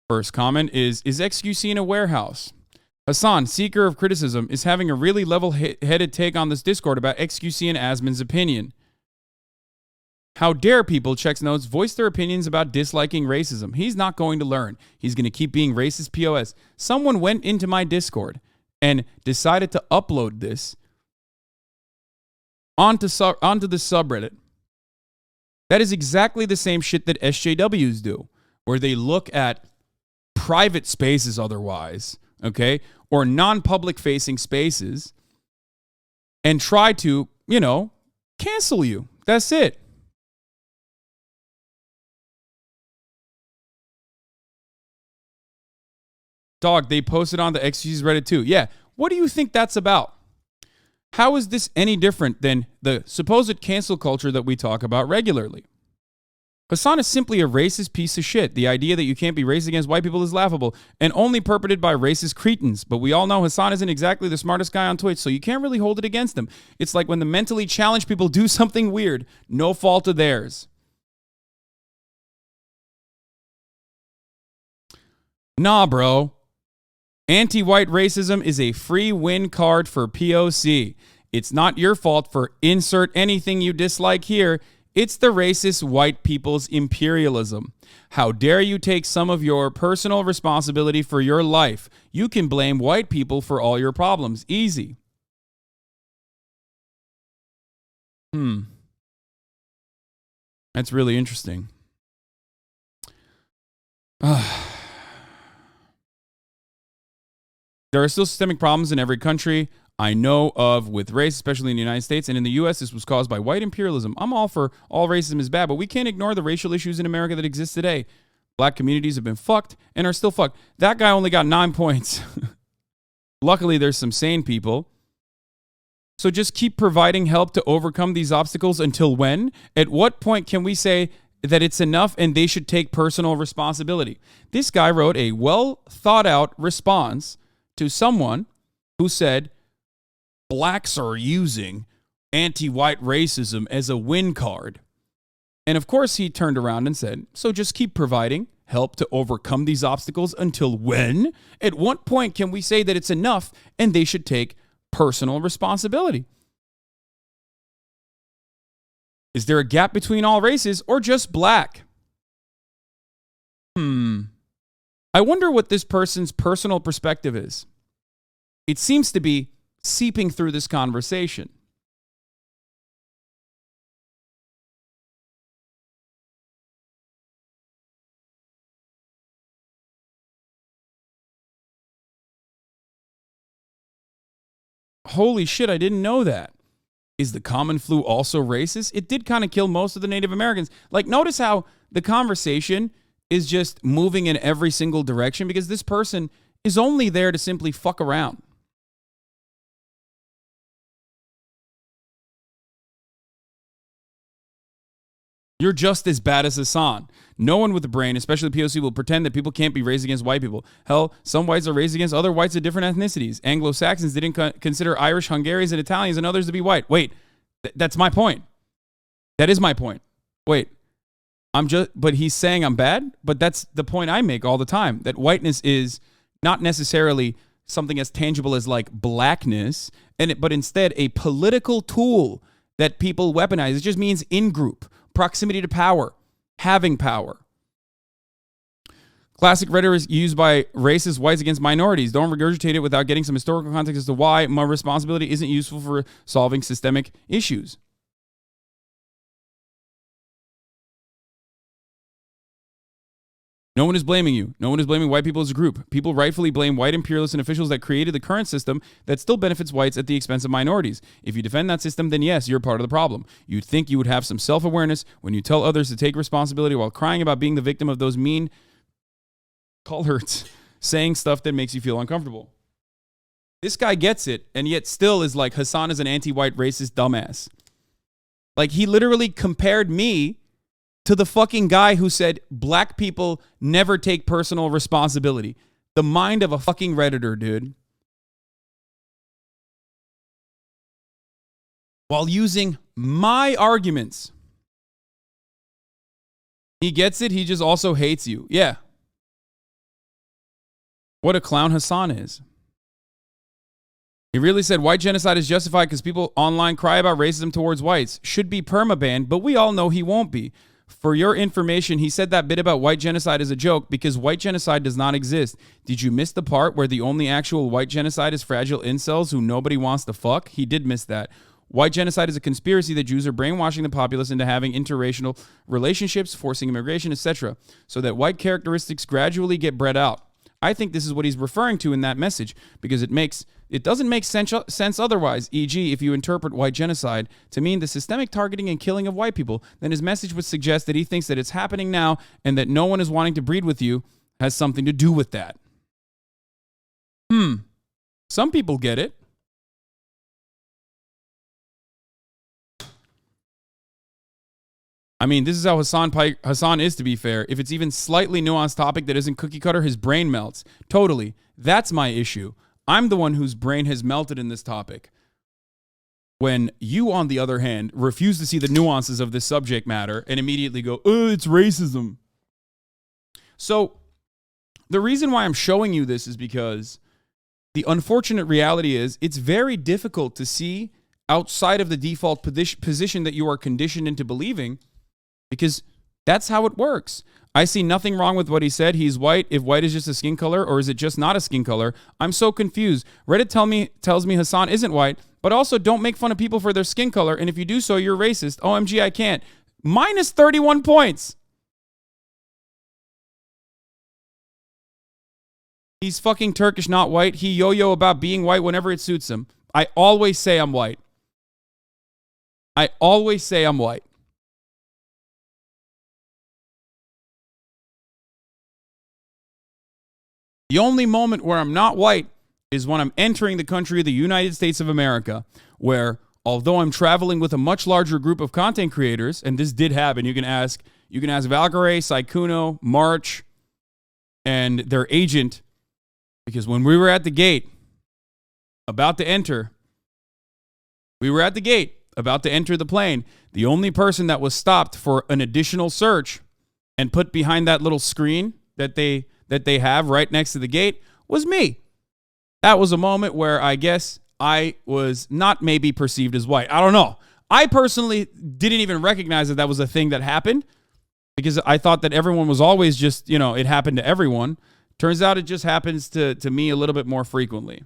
First comment is XQC in a warehouse? Hasan, seeker of criticism, is having a really level-headed take on this Discord about XQC and Asmon's opinion. How dare people, checks notes, voice their opinions about disliking racism. He's not going to learn. He's going to keep being racist POS. Someone went into my Discord and decided to upload this onto the subreddit. That is exactly the same shit that SJWs do, where they look at private spaces otherwise, okay, or non-public facing spaces and try to, cancel you. That's it. Dog, they posted on the XQC's Reddit too. Yeah, what do you think that's about? How is this any different than the supposed cancel culture that we talk about regularly? Hasan is simply a racist piece of shit. The idea that you can't be racist against white people is laughable and only perpetrated by racist cretins. But we all know Hasan isn't exactly the smartest guy on Twitch, so you can't really hold it against him. It's like when the mentally challenged people do something weird, no fault of theirs. Nah, bro. Anti-white racism is a free win card for POC. It's not your fault for insert anything you dislike here. It's the racist white people's imperialism. How dare you take some of your personal responsibility for your life? You can blame white people for all your problems. Easy. That's really interesting. There are still systemic problems in every country I know of with race, especially in the United States. And in the U.S., this was caused by white imperialism. I'm all for all racism is bad, but we can't ignore the racial issues in America that exist today. Black communities have been fucked and are still fucked. That guy only got 9 points. Luckily, there's some sane people. So just keep providing help to overcome these obstacles until when? At what point can we say that it's enough and they should take personal responsibility? This guy wrote a well-thought-out response to someone who said blacks are using anti-white racism as a win card. And of course he turned around and said, so just keep providing help to overcome these obstacles until when? At what point can we say that it's enough and they should take personal responsibility? Is there a gap between all races or just black? I wonder what this person's personal perspective is. It seems to be seeping through this conversation. Holy shit, I didn't know that. Is the common flu also racist? It did kind of kill most of the Native Americans. Like, notice how the conversation is just moving in every single direction because this person is only there to simply fuck around. You're just as bad as Hasan. No one with a brain, especially POC, will pretend that people can't be raised against white people. Hell, some whites are raised against other whites of different ethnicities. Anglo-Saxons didn't consider Irish, Hungarians, and Italians and others to be white. Wait, that's my point. That is my point. Wait, but he's saying I'm bad? But that's the point I make all the time, that whiteness is not necessarily something as tangible as like blackness, but instead a political tool that people weaponize. It just means in-group, proximity to power, having power. Classic rhetoric is used by racist whites against minorities. Don't regurgitate it without getting some historical context as to why my responsibility isn't useful for solving systemic issues. No one is blaming you. No one is blaming white people as a group. People rightfully blame white imperialists and officials that created the current system that still benefits whites at the expense of minorities. If you defend that system, then yes, you're part of the problem. You'd think you would have some self-awareness when you tell others to take responsibility while crying about being the victim of those mean cults saying stuff that makes you feel uncomfortable. This guy gets it, and yet still is like, Hasan is an anti-white racist dumbass. Like, he literally compared me to the fucking guy who said black people never take personal responsibility. The mind of a fucking Redditor, dude. While using my arguments. He gets it. He just also hates you. Yeah. What a clown Hasan is. He really said white genocide is justified because people online cry about racism towards whites. Should be permabanned, but we all know he won't be. For your information, he said that bit about white genocide is a joke because white genocide does not exist. Did you miss the part where the only actual white genocide is fragile incels who nobody wants to fuck? He did miss that. White genocide is a conspiracy that Jews are brainwashing the populace into having interracial relationships, forcing immigration, etc., so that white characteristics gradually get bred out. I think this is what he's referring to in that message because it doesn't make sense otherwise. E.g., if you interpret white genocide to mean the systemic targeting and killing of white people, then his message would suggest that he thinks that it's happening now and that no one is wanting to breed with you has something to do with that. Some people get it. I mean, this is how Hasan is, to be fair. If it's even slightly nuanced topic that isn't cookie cutter, his brain melts. Totally. That's my issue. I'm the one whose brain has melted in this topic. When you, on the other hand, refuse to see the nuances of this subject matter and immediately go, oh, it's racism. So the reason why I'm showing you this is because the unfortunate reality is it's very difficult to see outside of the default position that you are conditioned into believing, because that's how it works. I see nothing wrong with what he said. He's white. If white is just a skin color, or is it just not a skin color? I'm so confused. Reddit tells me Hasan isn't white, but also don't make fun of people for their skin color. And if you do so, you're racist. OMG, I can't. Minus 31 points. He's fucking Turkish, not white. He yo-yo about being white whenever it suits him. I always say I'm white. I always say I'm white. The only moment where I'm not white is when I'm entering the country of the United States of America, where although I'm traveling with a much larger group of content creators, and this did happen, you can ask Valkyrie, Saikuno, March, and their agent, because when we were at the gate, about to enter the plane, the only person that was stopped for an additional search and put behind that little screen that they have right next to the gate was me. That was a moment where I guess I was not maybe perceived as white. I don't know. I personally didn't even recognize that was a thing that happened because I thought that everyone was always just, it happened to everyone. Turns out it just happens to me a little bit more frequently.